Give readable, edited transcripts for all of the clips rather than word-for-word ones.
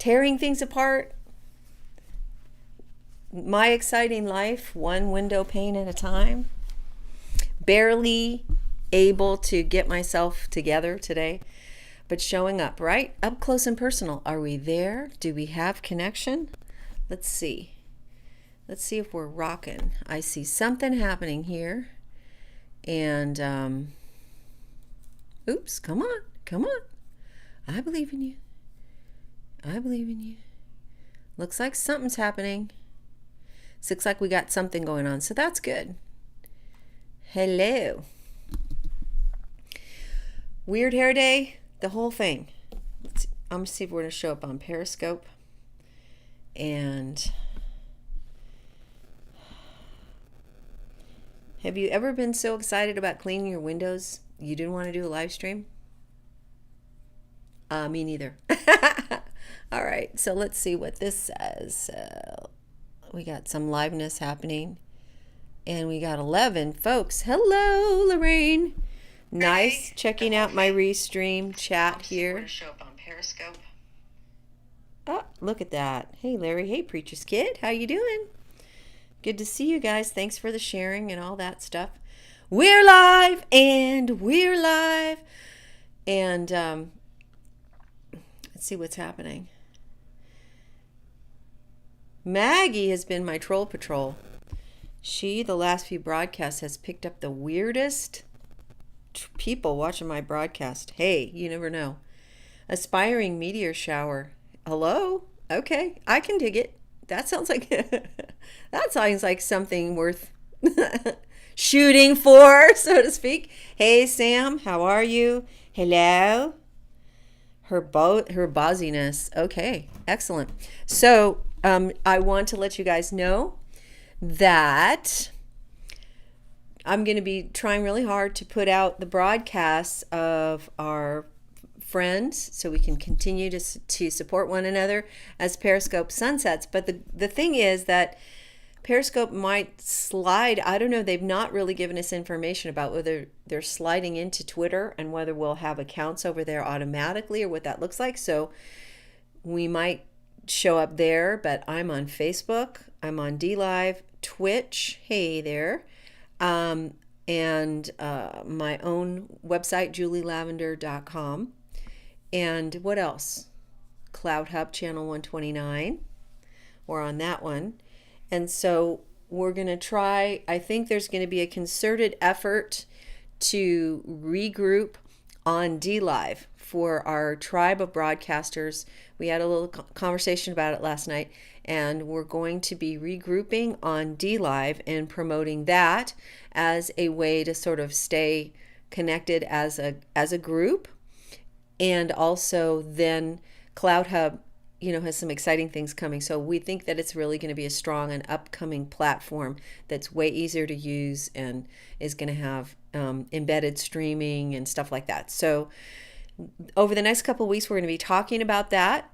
tearing things apart. My exciting life, one window pane at a time. Barely able to get myself together today, but showing up, right? Up close and personal. Are we there? Do we have connection? Let's see. Let's see if we're rocking. I see something happening here. And, oops, come on, come on. I believe in you. I believe in you. Looks like something's happening. Looks like we got something going on, so that's good. Hello. Weird hair day, the whole thing. I'm going to see if we're going to show up on Periscope. And have you ever been so excited about cleaning your windows you didn't want to do a live stream? Me neither. All right, so let's see what this says. We got some liveness happening. And we got 11 folks. Hello, Lorraine. Nice. Hey, checking out my Restream chat here. Show up on Periscope. Oh, look at that. Hey, Larry. Hey, Preacher's Kid. How you doing? Good to see you guys. Thanks for the sharing and all that stuff. We're live and we're live. And let's see what's happening. Maggie has been my troll patrol. She, the last few broadcasts, has picked up the weirdest people watching my broadcast. Hey, you never know. Aspiring meteor shower. Hello? Okay, I can dig it. That sounds like something worth shooting for, so to speak. Hey, Sam, how are you? Hello? Her buzziness. Okay, excellent. So, I want to let you guys know that I'm going to be trying really hard to put out the broadcasts of our friends so we can continue to support one another as Periscope sunsets. But the thing is that Periscope might slide. I don't know. They've not really given us information about whether they're sliding into Twitter and whether we'll have accounts over there automatically or what that looks like. So we might show up there, but I'm on Facebook. I'm on DLive, Twitch, hey there, and my own website, julielavender.com. And what else? Cloud Hub Channel 129. We're on that one. And so we're going to try, I think there's going to be a concerted effort to regroup on DLive for our tribe of broadcasters. We had a little conversation about it last night, and we're going to be regrouping on DLive and promoting that as a way to sort of stay connected as a group. And also then Cloud Hub, has some exciting things coming. So we think that it's really going to be a strong and upcoming platform that's way easier to use and is going to have embedded streaming and stuff like that. So over the next couple of weeks, we're going to be talking about that.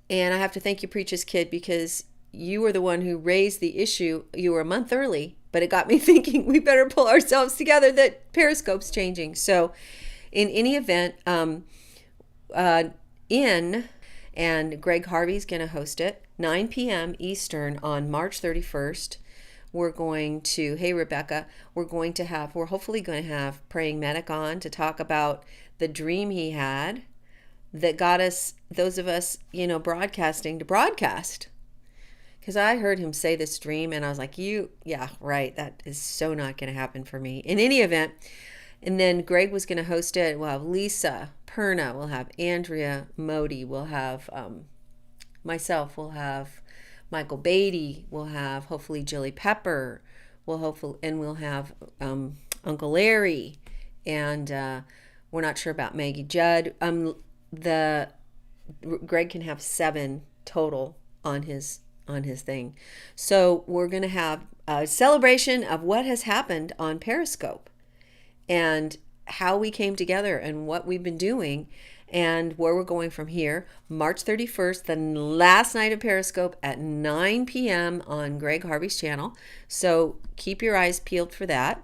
And I have to thank you, Preacher's Kid, because you were the one who raised the issue. You were a month early, but it got me thinking we better pull ourselves together that Periscope's changing. So in any event, and Greg Harvey's going to host it, 9 p.m. Eastern on March 31st. We're going to, hey Rebecca, we're hopefully going to have Praying Medic on to talk about the dream he had that got us, those of us, broadcasting to broadcast. Because I heard him say this dream and I was like, yeah, right, that is so not going to happen for me. In any event, and then Greg was going to host it. We'll have Lisa Perna, we'll have Andrea Modi, we'll have myself, we'll have Michael Beatty, we'll have hopefully Jilly Pepper, we'll have Uncle Larry, and we're not sure about Maggie Judd. Greg can have 7 total on his thing. So we're going to have a celebration of what has happened on Periscope and how we came together and what we've been doing and where we're going from here. March 31st, the last night of Periscope at 9 p.m. on Greg Harvey's channel. So keep your eyes peeled for that.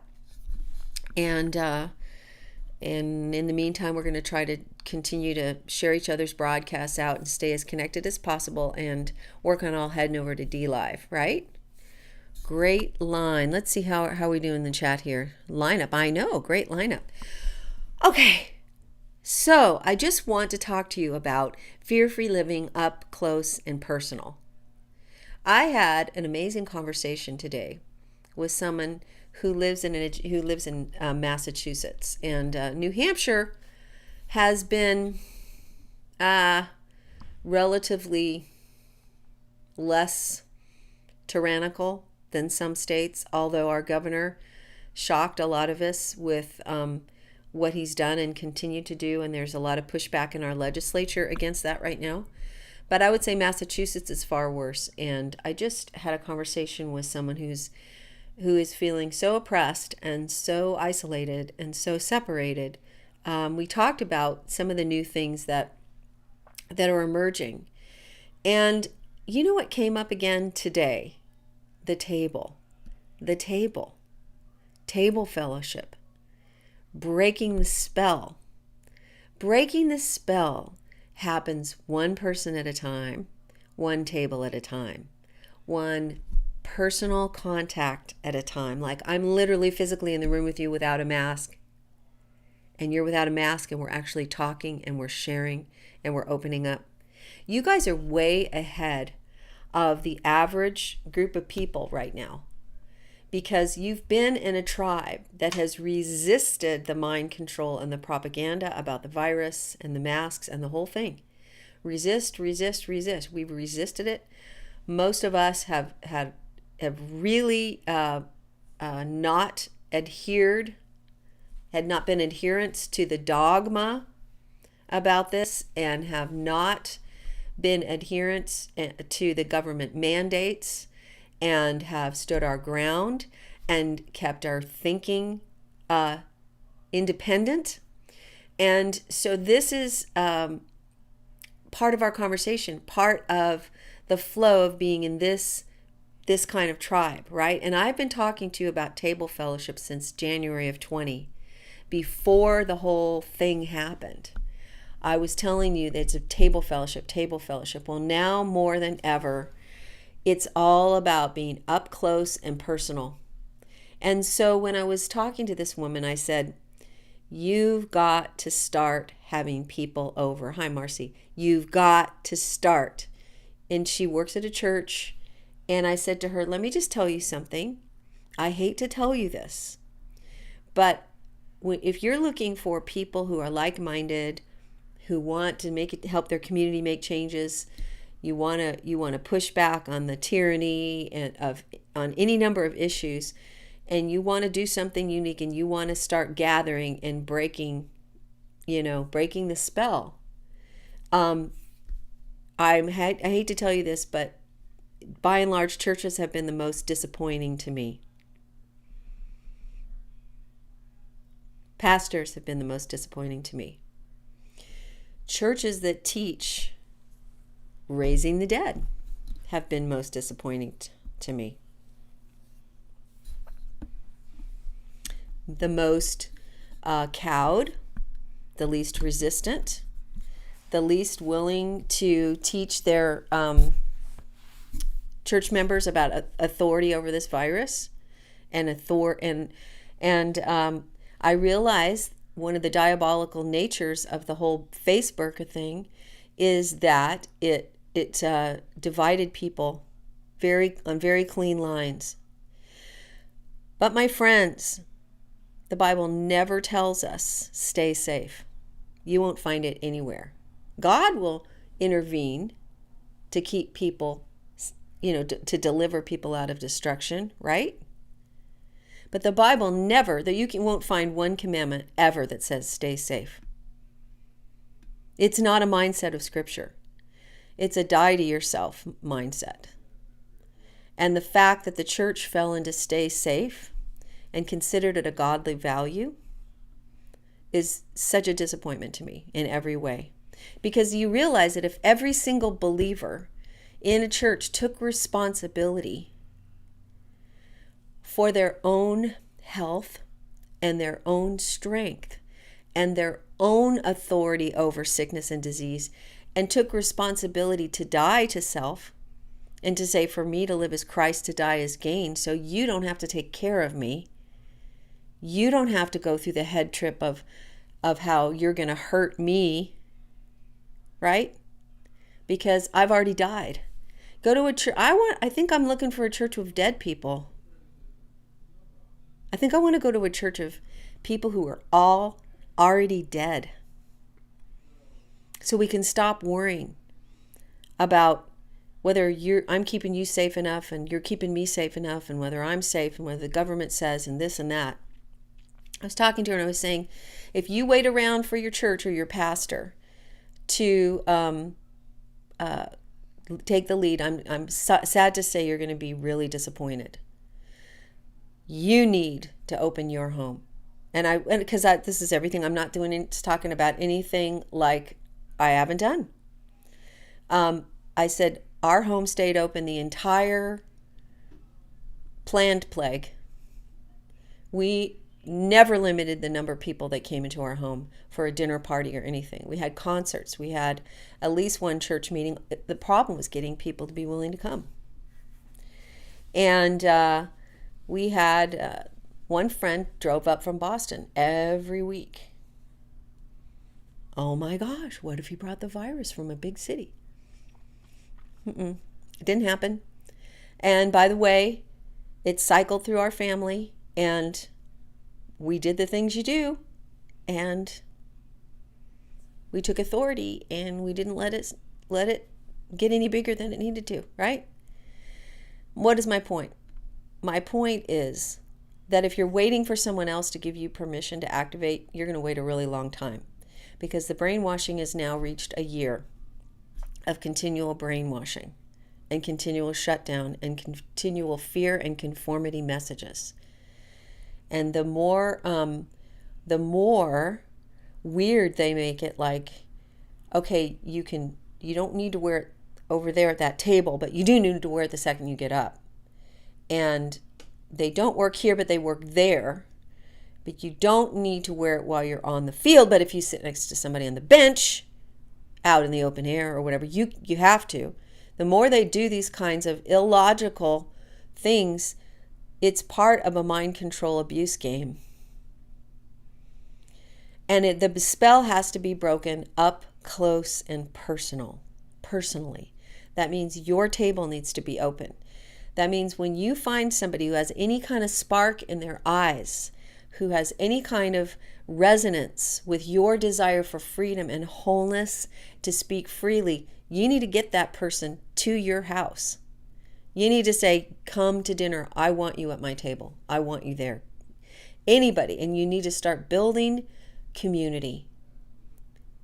And in the meantime, we're going to try to continue to share each other's broadcasts out and stay as connected as possible and work on all heading over to D Live, right? Great line. Let's see how we do in the chat here. Lineup. I know. Great lineup. Okay. So I just want to talk to you about fear-free living up close and personal. I had an amazing conversation today with someone who lives in Massachusetts, and New Hampshire has been relatively less tyrannical than some states, although our governor shocked a lot of us with what he's done and continued to do, and there's a lot of pushback in our legislature against that right now. But I would say Massachusetts is far worse, and I just had a conversation with someone who is feeling so oppressed and so isolated and so separated. We talked about some of the new things that are emerging, and you know what came up again today? The table fellowship. Breaking the spell. Breaking the spell happens one person at a time, one table at a time, one personal contact at a time. Like I'm literally physically in the room with you without a mask, and you're without a mask, and we're actually talking and we're sharing and we're opening up. You guys are way ahead of the average group of people right now, because you've been in a tribe that has resisted the mind control and the propaganda about the virus and the masks and the whole thing. Resist. We've resisted it. Most of us have really not adhered, had not been adherents to the dogma about this, and have not been adherents to the government mandates, and have stood our ground and kept our thinking independent. And so this is part of our conversation, part of the flow of being in this kind of tribe, right? And I've been talking to you about table fellowship since January of 20, before the whole thing happened. I was telling you that it's a table fellowship. Well, now more than ever, it's all about being up close and personal. And so when I was talking to this woman, I said, you've got to start having people over. Hi, Marcy. You've got to start. And she works at a church. And I said to her, let me just tell you something. I hate to tell you this, but if you're looking for people who are like-minded, who want to help their community make changes, you want to push back on the tyranny on any number of issues, and you want to do something unique, and you want to start gathering and breaking the spell. I hate to tell you this, but by and large, churches have been the most disappointing to me. Pastors have been the most disappointing to me. Churches that teach raising the dead have been most disappointing to me. The most cowed, the least resistant, the least willing to teach their church members about authority over this virus, and I realized one of the diabolical natures of the whole Facebook thing is that it divided people on very clean lines. But my friends, the Bible never tells us stay safe. You won't find it anywhere. God will intervene to keep people, to deliver people out of destruction, right? But the Bible won't find one commandment ever that says stay safe. It's not a mindset of Scripture. It's a die to yourself mindset. And the fact that the church fell into stay safe and considered it a godly value is such a disappointment to me in every way. Because you realize that if every single believer in a church took responsibility for their own health and their own strength and their own authority over sickness and disease and took responsibility to die to self and to say, for me to live as Christ, to die as gain. So you don't have to take care of me. You don't have to go through the head trip of how you're going to hurt me, right? Because I've already died. Go to a church. I think I'm looking for a church with dead people. I think I want to go to a church of people who are all already dead. So we can stop worrying about whether I'm keeping you safe enough and you're keeping me safe enough, and whether I'm safe and whether the government says and this and that. I was talking to her and I was saying, if you wait around for your church or your pastor to take the lead, I'm sad to say you're going to be really disappointed. You need to open your home. And because this is everything, I'm not talking about anything like I haven't done. I said, our home stayed open the entire planned plague. We never limited the number of people that came into our home for a dinner party or anything. We had concerts. We had at least one church meeting. The problem was getting people to be willing to come. And we had one friend drove up from Boston every week. Oh my gosh, what if he brought the virus from a big city? It didn't happen. And by the way, it cycled through our family, and we did the things you do, and we took authority, and we didn't let it get any bigger than it needed to, right? What is my point? My point is that if you're waiting for someone else to give you permission to activate, you're going to wait a really long time, because the brainwashing has now reached a year of continual brainwashing and continual shutdown and continual fear and conformity messages. And the more weird they make it, like, okay, you don't need to wear it over there at that table, but you do need to wear it the second you get up. And they don't work here, but they work there. But you don't need to wear it while you're on the field. But if you sit next to somebody on the bench, out in the open air or whatever, you have to. The more they do these kinds of illogical things, it's part of a mind control abuse game. And the spell has to be broken up close and personally. That means your table needs to be open. That means when you find somebody who has any kind of spark in their eyes, who has any kind of resonance with your desire for freedom and wholeness to speak freely, you need to get that person to your house. You need to say, come to dinner. I want you at my table. I want you there. Anybody. And you need to start building community.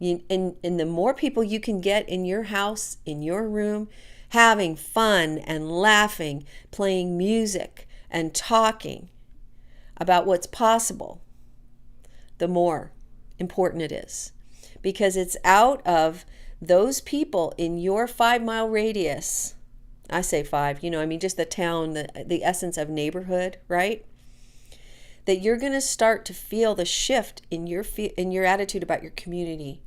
And the more people you can get in your house, in your room, having fun and laughing, playing music and talking about what's possible, the more important it is. Because it's out of those people in your 5-mile radius. I say 5, just the town, the essence of neighborhood, right? That you're going to start to feel the shift in your attitude about your community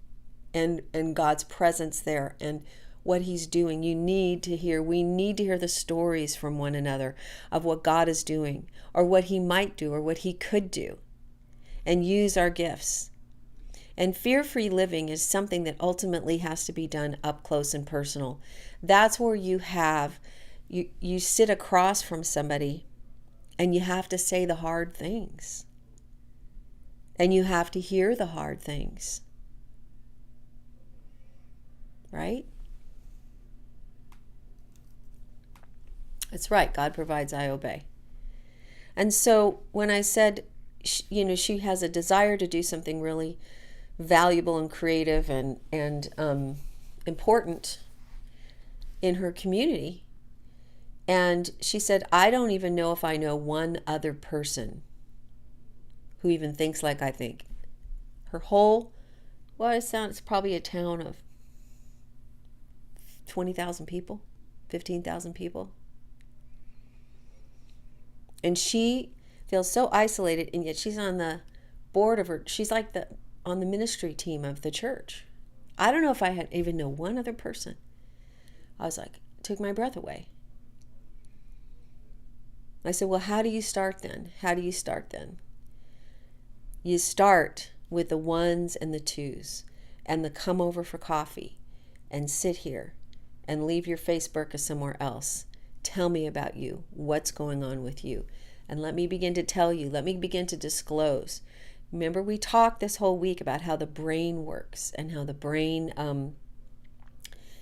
and God's presence there and what he's doing. We need to hear the stories from one another of what God is doing or what he might do or what he could do, and use our gifts. And fear-free living is something that ultimately has to be done up close and personal. That's where you sit across from somebody and you have to say the hard things. And you have to hear the hard things. Right? That's right. God provides, I obey. And so when I said, she has a desire to do something really valuable and creative and important in her community. And she said, I don't even know if I know one other person who even thinks like I think. Her whole, it's probably a town of 20,000 people, 15,000 people. And she feels so isolated, and yet she's on the board of she's like on the ministry team of the church. I don't know if I had even know one other person. I was like, took my breath away. I said, well, how do you start then? How do you start then? You start with the ones and the twos and the come over for coffee and sit here and leave your Facebook somewhere else. Tell me about you. What's going on with you? And let me begin to tell you. Let me begin to disclose. Remember, we talked this whole week about how the brain works and how the brain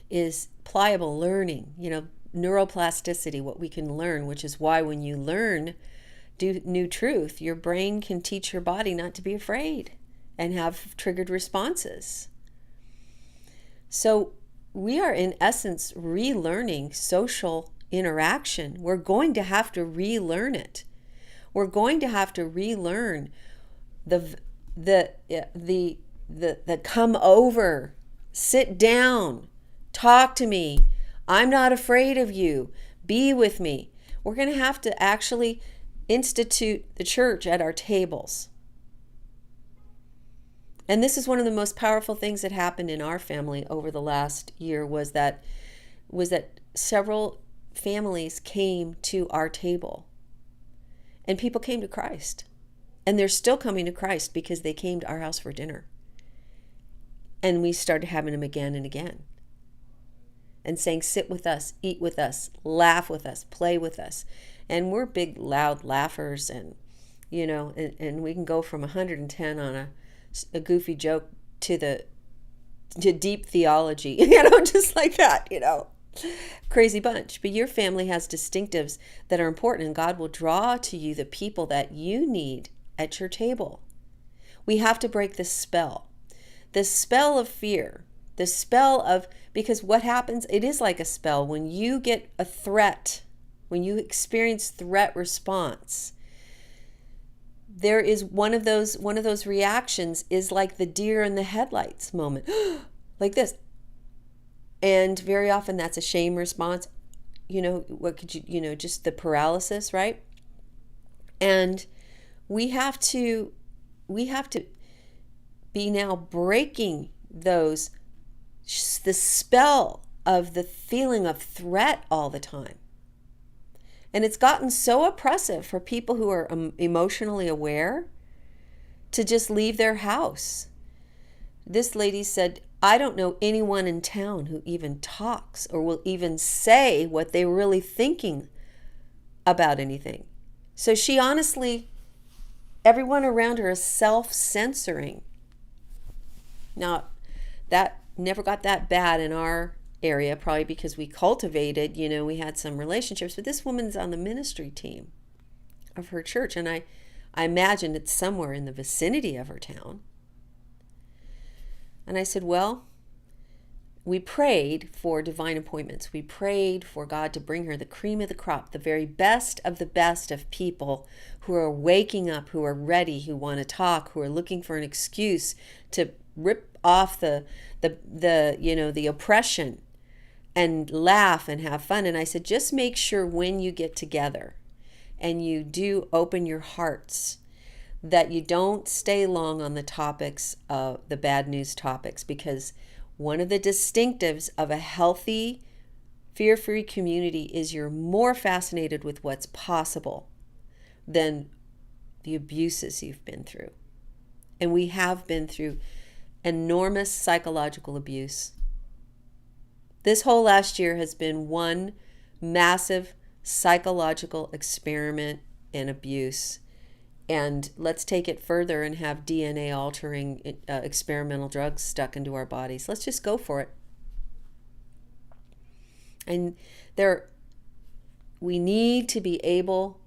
is pliable learning, neuroplasticity, what we can learn, which is why when you learn new truth, your brain can teach your body not to be afraid and have triggered responses. So we are in essence relearning social interaction. We're going to have to relearn it. We're going to have to relearn the come over, sit down, talk to me. I'm not afraid of you. Be with me. We're going to have to actually institute the church at our tables. And this is one of the most powerful things that happened in our family over the last year was that several families came to our table and people came to Christ. And they're still coming to Christ because they came to our house for dinner. And we started having them again and again. And saying, sit with us, eat with us, laugh with us, play with us. And we're big, loud laughers. And, and we can go from 110 on a goofy joke to deep theology, just like that, Crazy bunch. But your family has distinctives that are important, and God will draw to you the people that you need at your table. We have to break this spell of fear, because what happens, it is like a spell when you get a threat, when you experience threat response. There is one of those reactions is like the deer in the headlights moment, like this. And very often that's a shame response. What could you, just the paralysis, right? And we have to be now breaking the spell of the feeling of threat all the time. And it's gotten so oppressive for people who are emotionally aware to just leave their house. This lady said, I don't know anyone in town who even talks or will even say what they're really thinking about anything. So she honestly, everyone around her is self-censoring. Now, that never got that bad in our area, probably because we cultivated, we had some relationships. But this woman's on the ministry team of her church, and I imagine it's somewhere in the vicinity of her town. And I said, well, we prayed for divine appointments. We prayed for God to bring her the cream of the crop, the very best of people who are waking up, who are ready, who want to talk, who are looking for an excuse to rip off the oppression and laugh and have fun. And I said, just make sure when you get together and you do open your hearts, that you don't stay long on the topics of the bad news topics, because one of the distinctives of a healthy, fear-free community is you're more fascinated with what's possible than the abuses you've been through. And we have been through enormous psychological abuse. This whole last year has been one massive psychological experiment in abuse. And let's take it further and have DNA altering experimental drugs stuck into our bodies. Let's just go for it. And we need to be able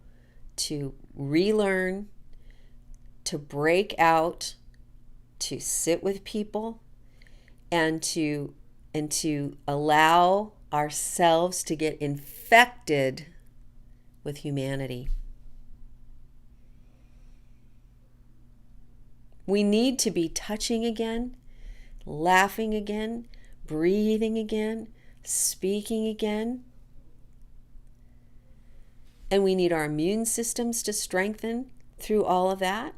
to relearn, to break out, to sit with people, and to allow ourselves to get infected with humanity. We need to be touching again, laughing again, breathing again, speaking again. And we need our immune systems to strengthen through all of that.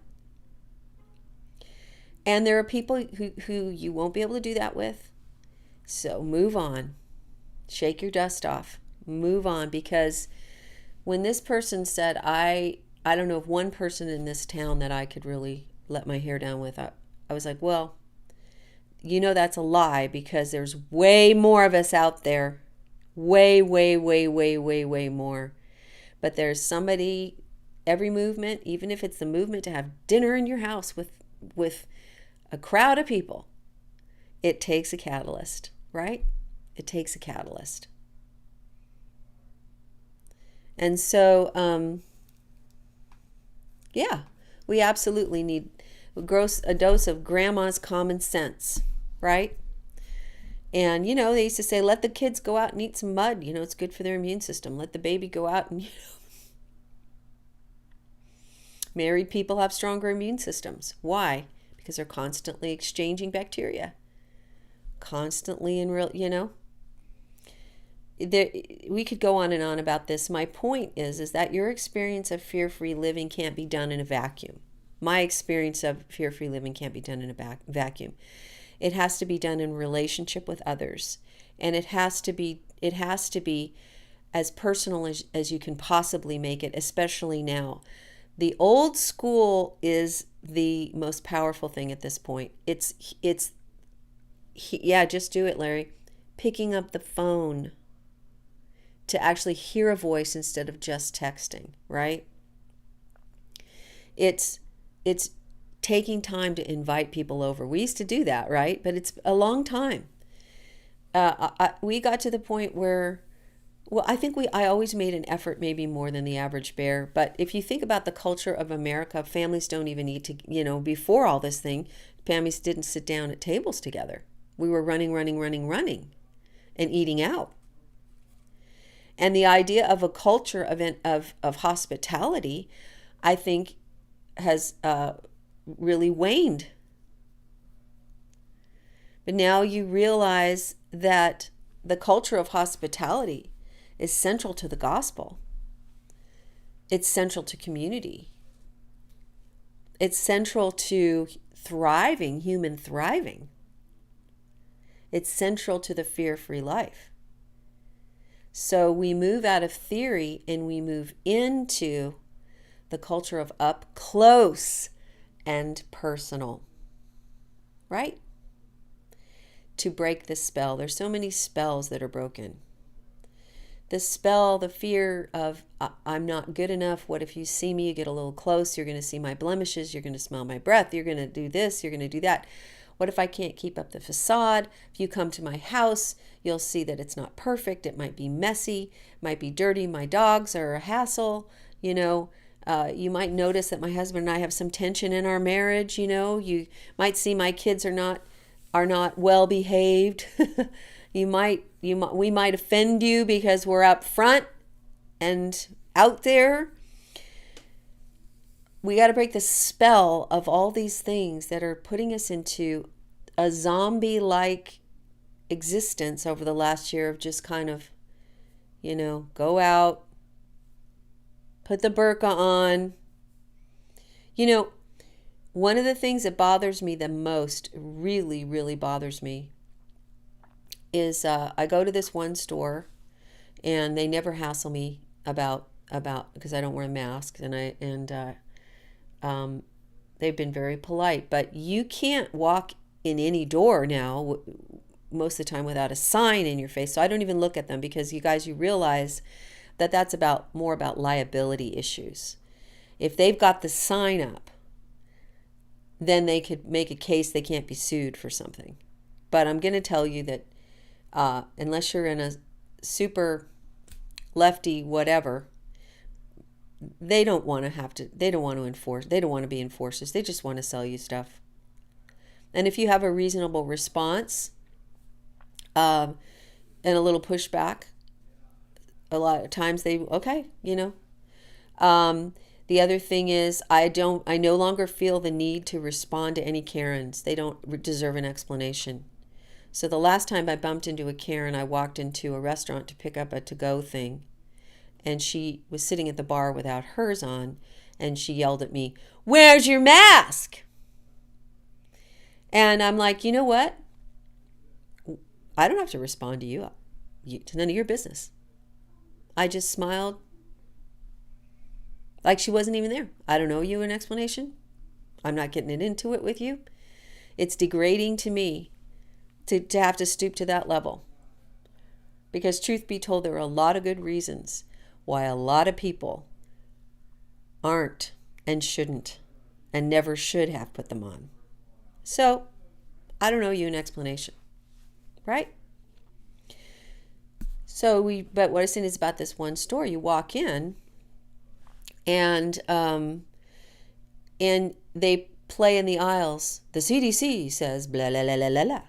And there are people who you won't be able to do that with. So move on. Shake your dust off. Move on, because when this person said, I don't know of one person in this town that I could really let my hair down with, I was like, well, that's a lie, because there's way more of us out there. Way, way, way, way, way, way more. But there's somebody, every movement, even if it's the movement to have dinner in your house with a crowd of people, it takes a catalyst, right? It takes a catalyst. And so, yeah, we absolutely need a dose of grandma's common sense, right? And, they used to say, let the kids go out and eat some mud. It's good for their immune system. Let the baby go out and, married people have stronger immune systems. Why? Because they're constantly exchanging bacteria. Constantly in real, we could go on and on about this. My point is that your experience of fear-free living can't be done in a vacuum. My experience of fear-free living can't be done in a vacuum. It has to be done in relationship with others, and it has to be as personal as you can possibly make it, especially now. The old school is the most powerful thing at this point. Just do it, Larry. Picking up the phone to actually hear a voice instead of just texting, right? It's taking time to invite people over. We used to do that, right? But it's a long time. We got to the point where, I think I always made an effort, maybe more than the average bear. But if you think about the culture of America, families don't even eat to, before all this thing, families didn't sit down at tables together. We were running, and eating out. And the idea of a culture of hospitality, I think, has really waned. But now you realize that the culture of hospitality is central to the gospel. It's central to community. It's central to human thriving. It's central to the fear-free life. So we move out of theory and we move into the culture of up close and personal, right? To break the spell. There's so many spells that are broken. The spell, the fear of I'm not good enough. What if you see me, you get a little close, you're going to see my blemishes, you're going to smell my breath, you're going to do this, you're going to do that. What if I can't keep up the facade? If you come to my house, you'll see that it's not perfect. It might be messy, might be dirty. My dogs are a hassle. You might notice that my husband and I have some tension in our marriage. You might see my kids are not well behaved. We might offend you because we're up front and out there. We got to break the spell of all these things that are putting us into a zombie-like existence over the last year of just kind of, go out, put the burqa on. One of the things that bothers me the most, really, really bothers me, is I go to this one store and they never hassle me about because I don't wear masks, and they've been very polite. But you can't walk in any door now most of the time without a sign in your face. So I don't even look at them, because you realize that that's more about liability issues. If they've got the sign up, then they could make a case they can't be sued for something. But I'm going to tell you that unless you're in a super lefty whatever, they don't want to be enforcers. They just want to sell you stuff. And if you have a reasonable response and a little pushback, a lot of times the other thing is I no longer feel the need to respond to any Karens. They don't deserve an explanation. So the last time I bumped into a Karen, I walked into a restaurant to pick up a to-go thing, and she was sitting at the bar without hers on, and she yelled at me, "Where's your mask?" And I'm like, you know what? I don't have to respond to you. It's none of your business. I just smiled like she wasn't even there. I don't owe you an explanation. I'm not getting into it with you. It's degrading to me to have to stoop to that level. Because truth be told, there are a lot of good reasons why a lot of people aren't and shouldn't and never should have put them on. So I don't owe you an explanation, right? But what I'm saying is about this one store. You walk in, and they play in the aisles. The CDC says blah blah blah blah blah, blah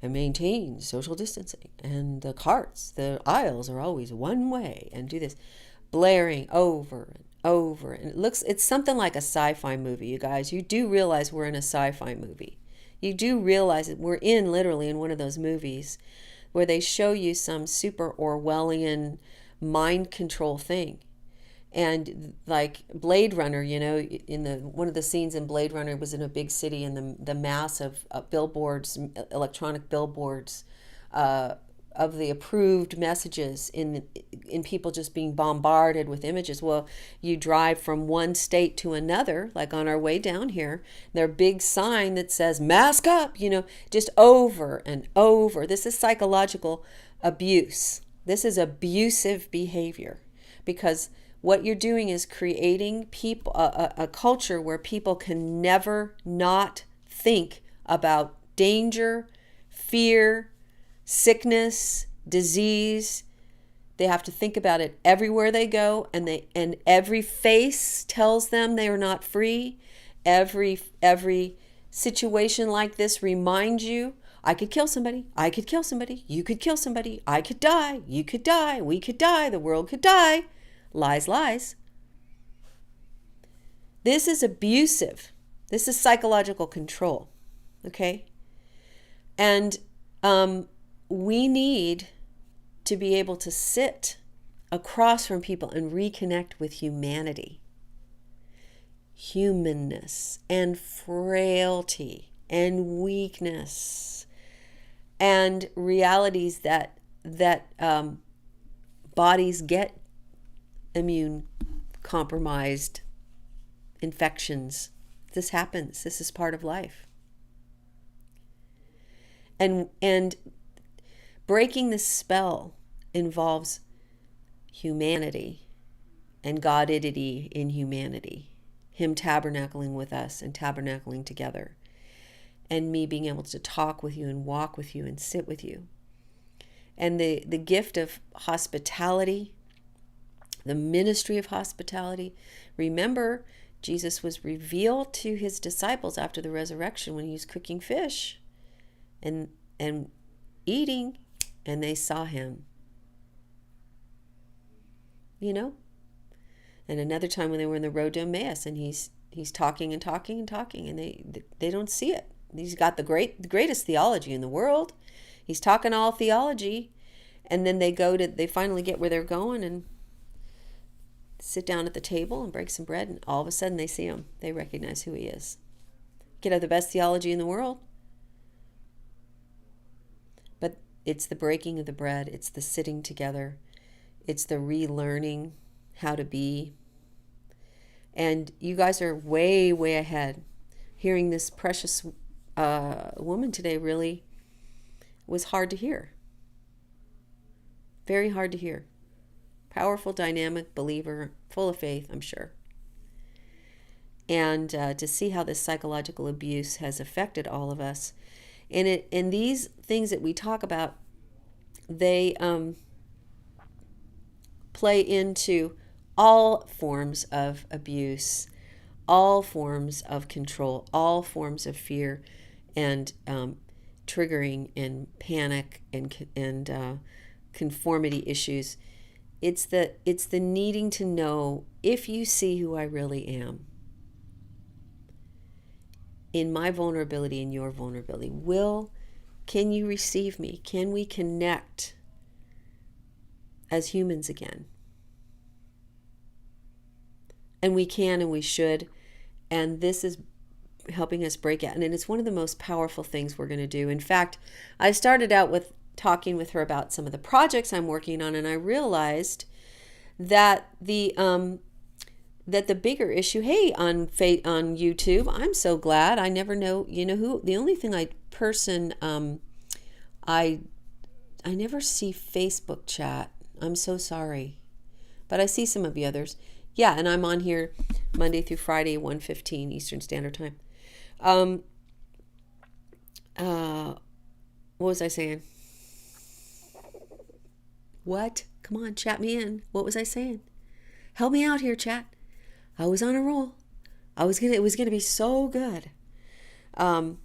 and maintain social distancing. And the aisles are always one way, and do this, blaring over and over. And it's something like a sci-fi movie, you guys. You do realize we're in a sci-fi movie. You do realize that we're literally in one of those movies where they show you some super Orwellian mind control thing. And like Blade Runner, in one of the scenes in Blade Runner was in a big city, and the mass of billboards, electronic billboards, of the approved messages in people just being bombarded with images. Well, you drive from one state to another, like on our way down here, there's a big sign that says mask up, just over and over. This is psychological abuse. This is abusive behavior, because what you're doing is creating a culture where people can never not think about danger, fear, sickness, disease. They have to think about it everywhere they go, and every face tells them they are not free. Every situation like this reminds you, I could kill somebody, I could kill somebody, you could kill somebody, I could die, you could die, we could die, the world could die. Lies, lies. This is abusive. This is psychological control. Okay? And we need to be able to sit across from people and reconnect with humanity, humanness, and frailty, and weakness, and realities that bodies get immune compromised, infections. This happens. This is part of life. And breaking the spell involves humanity and Godidity in humanity. Him tabernacling with us and tabernacling together. And me being able to talk with you and walk with you and sit with you. And the gift of hospitality, the ministry of hospitality. Remember, Jesus was revealed to his disciples after the resurrection when he was cooking fish and eating, and they saw him. And another time when they were in the road to Emmaus, and he's talking and talking and talking, and they don't see it. He's got the greatest theology in the world. He's talking all theology, and then they finally get where they're going and sit down at the table and break some bread, and all of a sudden they see him. They recognize who he is. Could have the best theology in the world, but it's the breaking of the bread. It's the sitting together. It's the relearning how to be. And you guys are way, way ahead. Hearing this precious woman today really was hard to hear. Very hard to hear. Powerful, dynamic believer, full of faith, I'm sure. And to see how this psychological abuse has affected all of us. And these things that we talk about, they play into all forms of abuse, all forms of control, all forms of fear and triggering and panic and conformity issues. It's the needing to know, if you see who I really am, in my vulnerability and your vulnerability, can you receive me? Can we connect as humans again? And we can and we should. And this is helping us break out. And it's one of the most powerful things we're going to do. In fact, I started out with talking with her about some of the projects I'm working on, and I realized that the bigger issue, hey, on YouTube, I'm so glad. I never know, who, the only thing I never see Facebook chat. I'm so sorry. But I see some of the others. Yeah, and I'm on here Monday through Friday, 1:15 Eastern Standard Time. What was I saying? What? Come on, chat me in. What was I saying? Help me out here, chat. I was on a roll. It was gonna be so good. I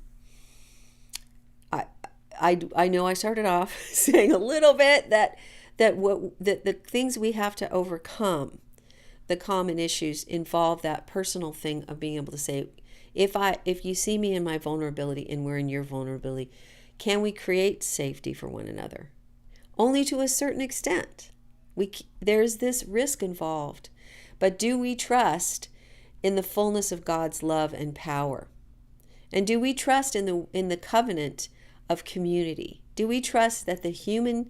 know I started off saying a little bit that the things we have to overcome, the common issues, involve that personal thing of being able to say, if you see me in my vulnerability and we're in your vulnerability, can we create safety for one another? Only to a certain extent. There's this risk involved. But do we trust in the fullness of God's love and power? And do we trust in the covenant of community? Do we trust that the human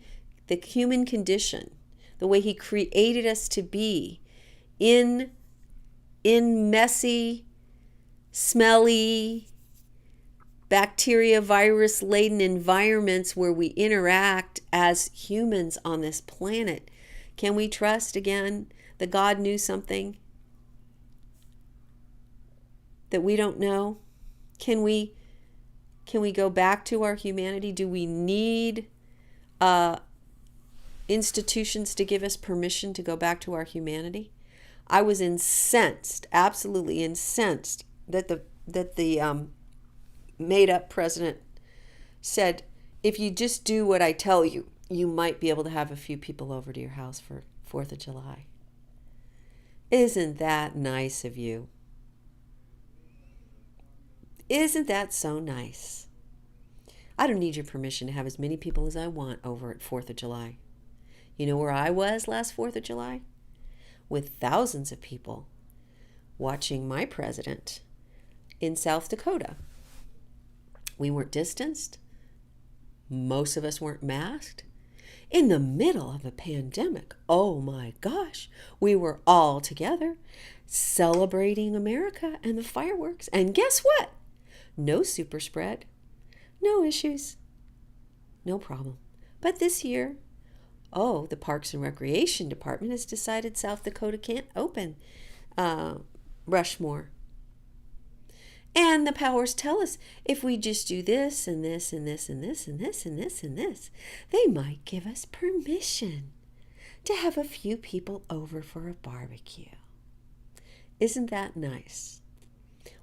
condition, the way He created us to be, in messy, smelly, bacteria, virus laden environments where we interact as humans on this planet, can we trust again that God knew something that we don't know? Can we go back to our humanity? Do we need institutions to give us permission to go back to our humanity? I was incensed, absolutely incensed, that the made-up president said, if you just do what I tell you, you might be able to have a few people over to your house for 4th of July. Isn't that nice of you? Isn't that so nice? I don't need your permission to have as many people as I want over at 4th of July. You know where I was last 4th of July? With thousands of people watching my president in South Dakota. We weren't distanced. Most of us weren't masked. In the middle of a pandemic, oh my gosh, we were all together celebrating America and the fireworks. And guess what? No super spread, no issues, no problem. But this year, the Parks and Recreation Department has decided South Dakota can't open Rushmore. And the powers tell us if we just do this and this and this and this and this and this and this, they might give us permission to have a few people over for a barbecue. Isn't that nice?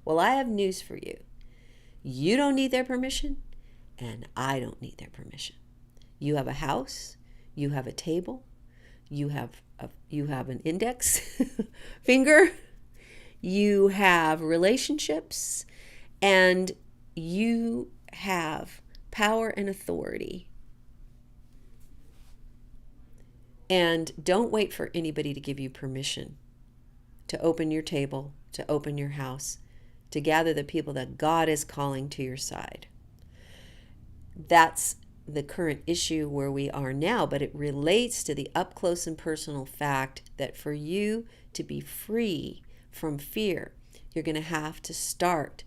Well, I have news for you. You don't need their permission, and I don't need their permission. You have a house, you have a table, you have an index finger, you have relationships, and you have power and authority. And don't wait for anybody to give you permission to open your table, to open your house, to gather the people that God is calling to your side. That's the current issue where we are now, but it relates to the up close and personal fact that for you to be free from fear, you're going to have to start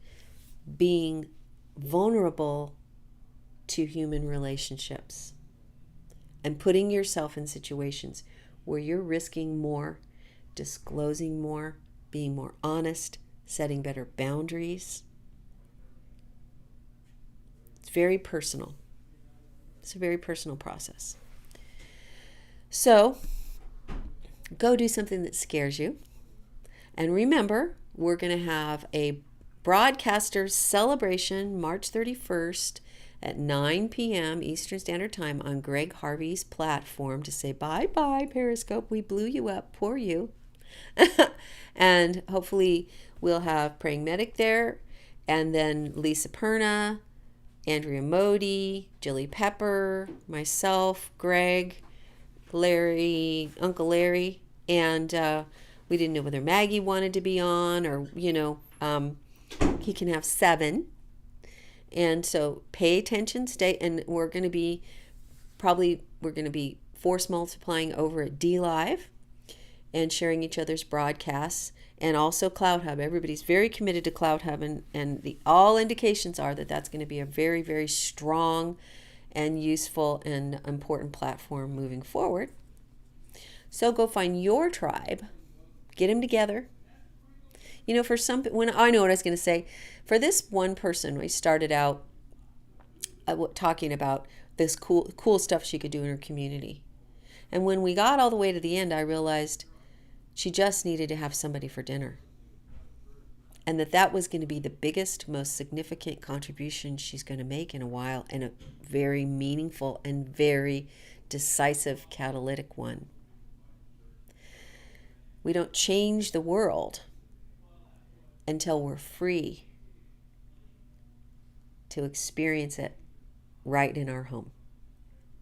being vulnerable to human relationships and putting yourself in situations where you're risking more, disclosing more, being more honest, setting better boundaries. It's very personal. It's a very personal process. So, go do something that scares you. And remember, we're going to have a broadcasters celebration March 31st at 9 p.m. Eastern Standard Time on Greg Harvey's platform to say bye-bye, Periscope. We blew you up. Poor you. And hopefully we'll have Praying Medic there, and then Lisa Perna, Andrea Modi, Jilly Pepper, myself, Greg, Larry, Uncle Larry, and we didn't know whether Maggie wanted to be on or, He can have 7. And so pay attention, stay, and we're going to be force multiplying over at D Live and sharing each other's broadcasts, and also Cloud Hub. Everybody's very committed to Cloud Hub, and all indications are that that's going to be a very, very strong and useful and important platform moving forward. So go find your tribe, get them together. You know, for some, when I know what I was going to say, for this one person, we started out talking about this cool stuff she could do in her community. And when we got all the way to the end, I realized she just needed to have somebody for dinner. And that was going to be the biggest, most significant contribution she's going to make in a while, and a very meaningful and very decisive catalytic one. We don't change the world until we're free to experience it right in our home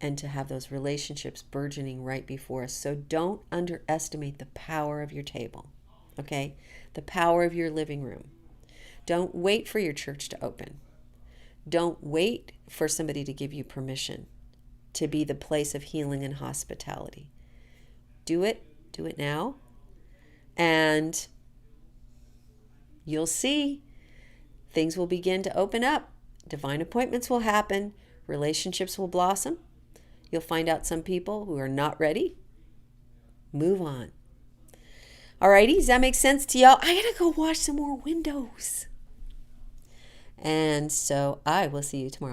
and to have those relationships burgeoning right before us. So don't underestimate the power of your table, okay? The power of your living room. Don't wait for your church to open. Don't wait for somebody to give you permission to be the place of healing and hospitality. Do it now, and you'll see things will begin to open up. Divine appointments will happen. Relationships will blossom. You'll find out some people who are not ready. Move on. Alrighty, does that make sense to y'all? I gotta go watch some more Windows. And so I will see you tomorrow.